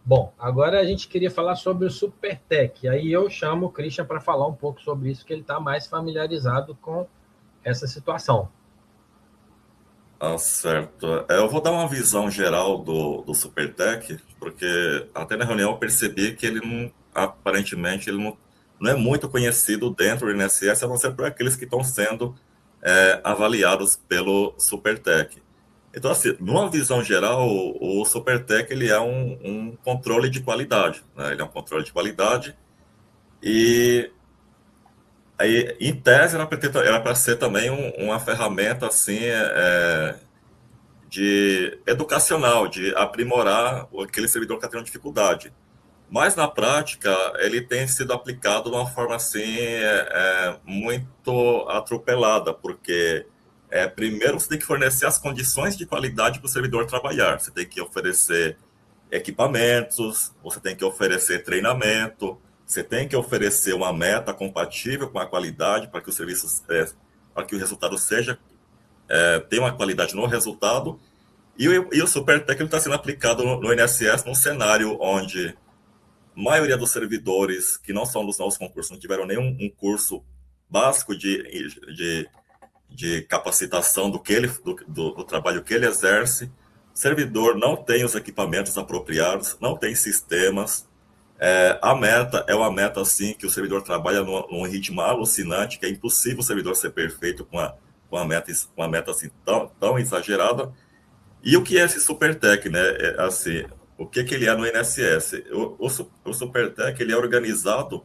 Bom, agora a gente queria falar sobre o Supertech. Aí eu chamo o Christian para falar um pouco sobre isso, que ele está mais familiarizado com essa situação. Ah, certo. Eu vou dar uma visão geral do Supertech, porque até na reunião eu percebi que ele não, aparentemente, ele não é muito conhecido dentro do INSS, a não ser por aqueles que estão sendo avaliados pelo Supertech. Então, assim, numa visão geral, o Supertech ele é um controle de qualidade, né? Ele é um controle de qualidade e aí, em tese, era para ser também uma ferramenta assim, de educacional, de aprimorar aquele servidor que está tendo dificuldade. Mas na prática, ele tem sido aplicado de uma forma assim muito atropelada, porque primeiro você tem que fornecer as condições de qualidade para o servidor trabalhar. Você tem que oferecer equipamentos, você tem que oferecer treinamento, você tem que oferecer uma meta compatível com a qualidade para que o serviço, para que o resultado seja tenha uma qualidade no resultado e o Supertech está sendo aplicado no INSS num cenário onde a maioria dos servidores que não são dos novos concursos não tiveram nenhum um curso básico de, de capacitação do trabalho que ele exerce. O servidor não tem os equipamentos apropriados, não tem sistemas. A meta é uma meta assim que o servidor trabalha num ritmo alucinante, que é impossível o servidor ser perfeito com uma meta assim tão exagerada. E o que é esse Supertech, né? Assim, o que que ele é no INSS? O Supertech ele é organizado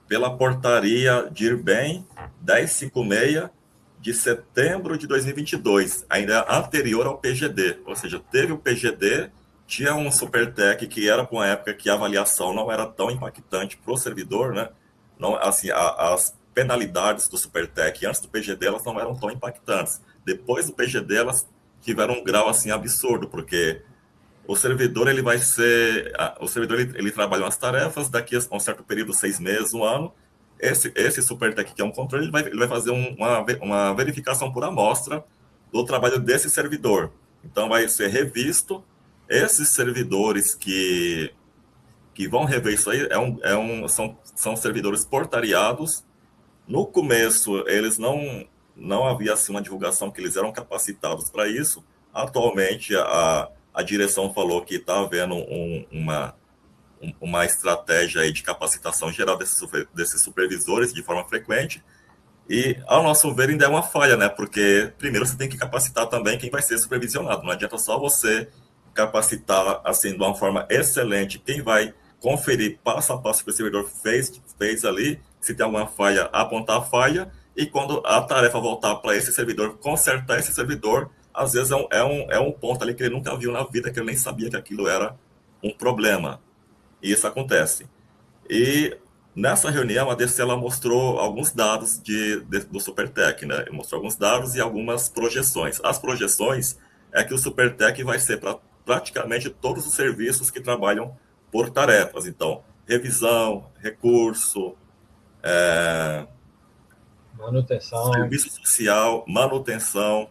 pela portaria DIRBEM 1056 de setembro de 2022, ainda anterior ao PGD. Ou seja, teve o PGD, tinha um Supertech que era para uma época que a avaliação não era tão impactante para o servidor, né? Não, assim, as penalidades do Supertech antes do PGD elas não eram tão impactantes. Depois do PGD elas tiveram um grau assim absurdo, porque o servidor ele vai ser, o servidor ele trabalha umas tarefas daqui a um certo período, 6 meses, um ano. Esse Supertech que é um controle, ele vai fazer uma verificação por amostra do trabalho desse servidor. Então vai ser revisto esses servidores que vão rever isso aí são servidores portariados. No começo, eles não havia assim, uma divulgação que eles eram capacitados para isso. Atualmente, a direção falou que está havendo uma estratégia aí de capacitação geral desses supervisores de forma frequente. E, ao nosso ver, ainda é uma falha, né? Porque, primeiro, você tem que capacitar também quem vai ser supervisionado. Não adianta só você capacitar, assim, de uma forma excelente quem vai conferir passo a passo que o servidor fez ali, se tem alguma falha, apontar a falha, e quando a tarefa voltar para esse servidor, consertar esse servidor, às vezes é um ponto ali que ele nunca viu na vida, que ele nem sabia que aquilo era um problema. E isso acontece. E nessa reunião, a DC ela mostrou alguns dados do Supertech, né? Mostrou alguns dados e algumas projeções. As projeções é que o Supertech vai ser para praticamente todos os serviços que trabalham por tarefas. Então, revisão, recurso, Manutenção. serviço social, manutenção,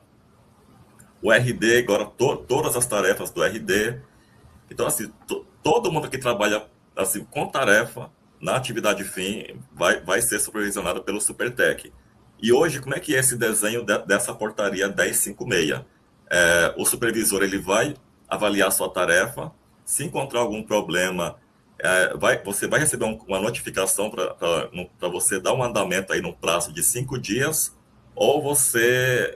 o RD, agora todas as tarefas do RD. Então, assim, todo mundo que trabalha assim, com tarefa na atividade fim vai ser supervisionado pelo Supertech. E hoje, como é que é esse desenho dessa portaria 1056? O supervisor ele vai avaliar a sua tarefa, se encontrar algum problema, você vai receber uma notificação para você dar um andamento aí no prazo de 5 dias, ou você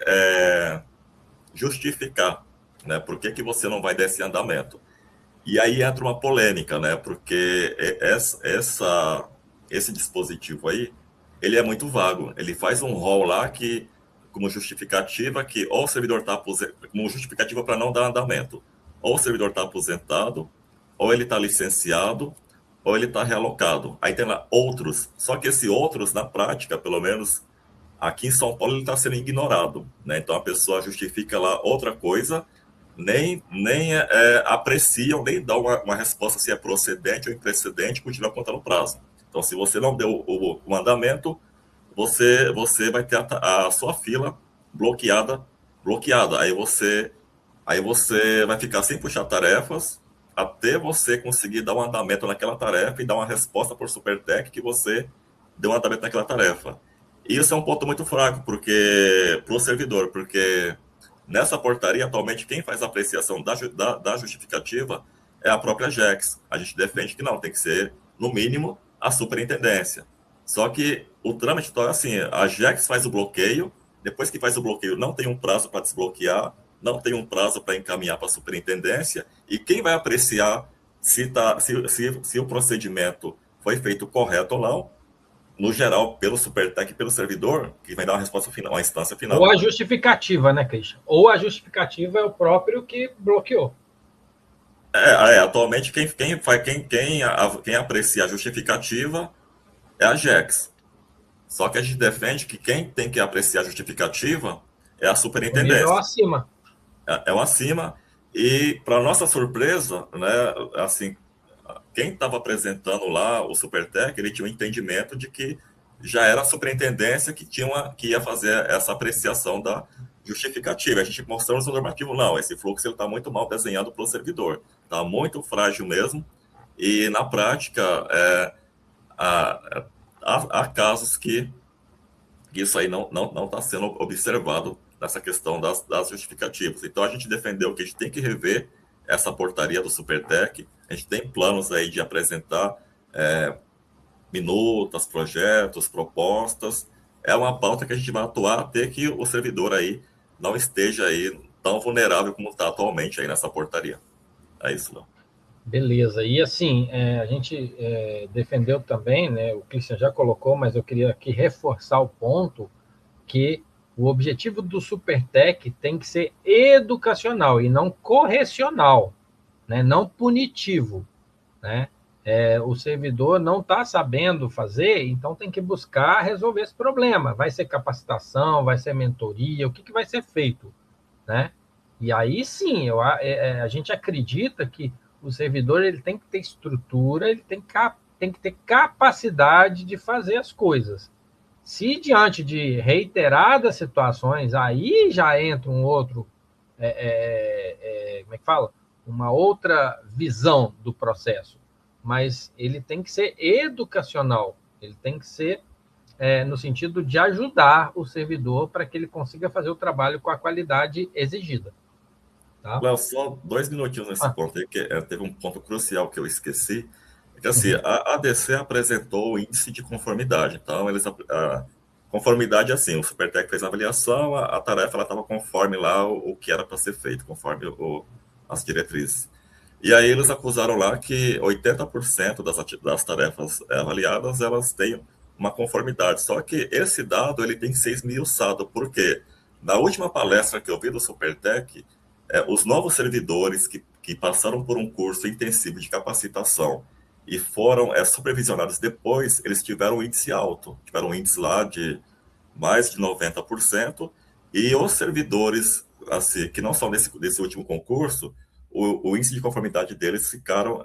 justificar, né, por que você não vai dar esse andamento. E aí entra uma polêmica, né? Porque esse dispositivo aí, ele é muito vago. Ele faz um rol lá que, como justificativa, que ou o servidor está aposentado, como justificativa para não dar andamento, ou o servidor está aposentado, ou ele está licenciado, ou ele está realocado. Aí tem lá outros. Só que esse outros, na prática, pelo menos aqui em São Paulo, ele está sendo ignorado, né? Então a pessoa justifica lá outra coisa, nem apreciam, nem dão uma resposta se é procedente ou imprecedente, continua contando o prazo. Então, se você não deu o mandamento, você vai ter a sua fila bloqueada. Aí você vai ficar sem puxar tarefas, até você conseguir dar um andamento naquela tarefa e dar uma resposta por SuperTech que você deu um andamento naquela tarefa. E isso é um ponto muito fraco para o servidor, porque nessa portaria, atualmente, quem faz a apreciação da justificativa é a própria JEX. A gente defende que não, tem que ser, no mínimo, a superintendência. Só que o trâmite é assim, a JEX faz o bloqueio, depois que faz o bloqueio, não tem um prazo para desbloquear, não tem um prazo para encaminhar para a superintendência, e quem vai apreciar se o procedimento foi feito correto ou não, no geral, pelo SuperTech e pelo servidor, que vai dar uma resposta final, uma instância final. Ou a justificativa, né, Christian? Ou a justificativa é o próprio que bloqueou. Atualmente, quem aprecia a justificativa é a JEX. Só que a gente defende que quem tem que apreciar a justificativa é a O nível superintendência. acima. É o acima. E, para nossa surpresa, né, assim, quem estava apresentando lá o SuperTech, ele tinha um entendimento de que já era a superintendência que ia fazer essa apreciação da justificativa. A gente mostrou no normativo, não, esse fluxo está muito mal desenhado para o servidor, está muito frágil mesmo, e na prática há casos que isso aí não está sendo observado nessa questão das justificativas. Então a gente defendeu que a gente tem que rever essa portaria do SuperTech. A gente tem planos aí de apresentar minutas, projetos, propostas. É uma pauta que a gente vai atuar até que o servidor aí não esteja aí tão vulnerável como está atualmente aí nessa portaria. É isso, não. Beleza. E assim, a gente defendeu também, né? O Christian já colocou, mas eu queria aqui reforçar o ponto que o objetivo do SuperTech tem que ser educacional e não correcional, né? Não punitivo, né? O servidor não está sabendo fazer, então tem que buscar resolver esse problema. Vai ser capacitação, vai ser mentoria, o que vai ser feito, né? E aí sim, a gente acredita que o servidor ele tem que ter estrutura, ele tem que ter capacidade de fazer as coisas. Se diante de reiteradas situações, aí já entra um outro, como é que fala? Uma outra visão do processo. Mas ele tem que ser educacional, ele tem que ser no sentido de ajudar o servidor para que ele consiga fazer o trabalho com a qualidade exigida. Tá? Léo, só 2 minutinhos nesse ponto aí, que teve um ponto crucial que eu esqueci. É que assim, a ADC apresentou o índice de conformidade. Então, a conformidade, assim, o SuperTech fez a avaliação, a tarefa estava conforme lá o que era para ser feito, conforme as diretrizes. E aí eles acusaram lá que 80% das tarefas avaliadas, elas têm uma conformidade. Só que esse dado ele tem que ser esmiuçado, porque na última palestra que eu vi do SuperTech, os novos servidores que passaram por um curso intensivo de capacitação e foram supervisionados depois, eles tiveram um índice alto, tiveram um índice lá de mais de 90%, e os servidores assim, que não são desse último concurso, o índice de conformidade deles ficaram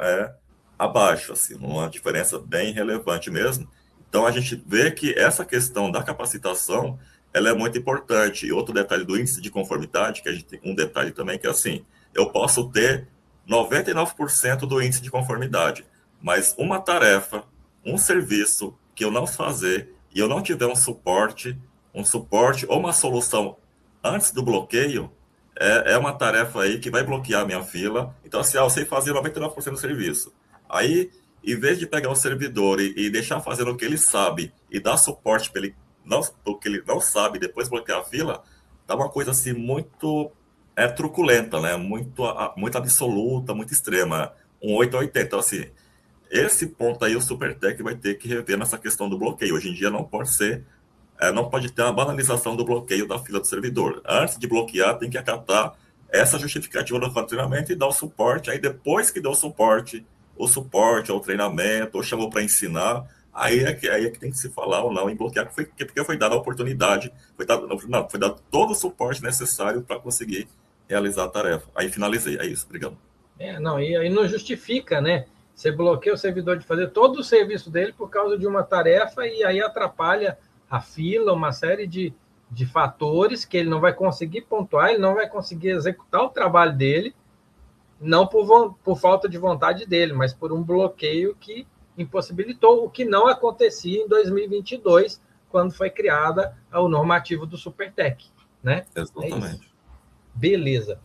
abaixo, assim, uma diferença bem relevante mesmo. Então, a gente vê que essa questão da capacitação ela é muito importante. E outro detalhe do índice de conformidade, que a gente tem um detalhe também, que é assim, eu posso ter 99% do índice de conformidade, mas uma tarefa, um serviço que eu não fazer e eu não tiver um suporte ou uma solução antes do bloqueio, é uma tarefa aí que vai bloquear a minha fila. Então, assim, eu sei fazer 99% do serviço. Aí, em vez de pegar o servidor e deixar fazendo o que ele sabe e dar suporte para ele o que ele não sabe, depois bloquear a fila, tá uma coisa assim muito truculenta, né? Muito absoluta, muito extrema. Um 8 a 80. Então, assim, esse ponto aí o SuperTech vai ter que rever nessa questão do bloqueio. Hoje em dia não pode ter uma banalização do bloqueio da fila do servidor. Antes de bloquear, tem que acatar essa justificativa do treinamento e dar o suporte. Aí depois que deu o suporte ou o treinamento, ou chamou para ensinar, aí é que tem que se falar ou não em bloquear, porque foi dada a oportunidade, foi dado todo o suporte necessário para conseguir realizar a tarefa. Aí finalizei, é isso, obrigado. E aí não justifica, né? Você bloqueia o servidor de fazer todo o serviço dele por causa de uma tarefa e aí atrapalha a fila, uma série de fatores que ele não vai conseguir pontuar, ele não vai conseguir executar o trabalho dele não por falta de vontade dele, mas por um bloqueio que impossibilitou, o que não acontecia em 2022, quando foi criada o normativo do Supertec, né? Exatamente. Beleza.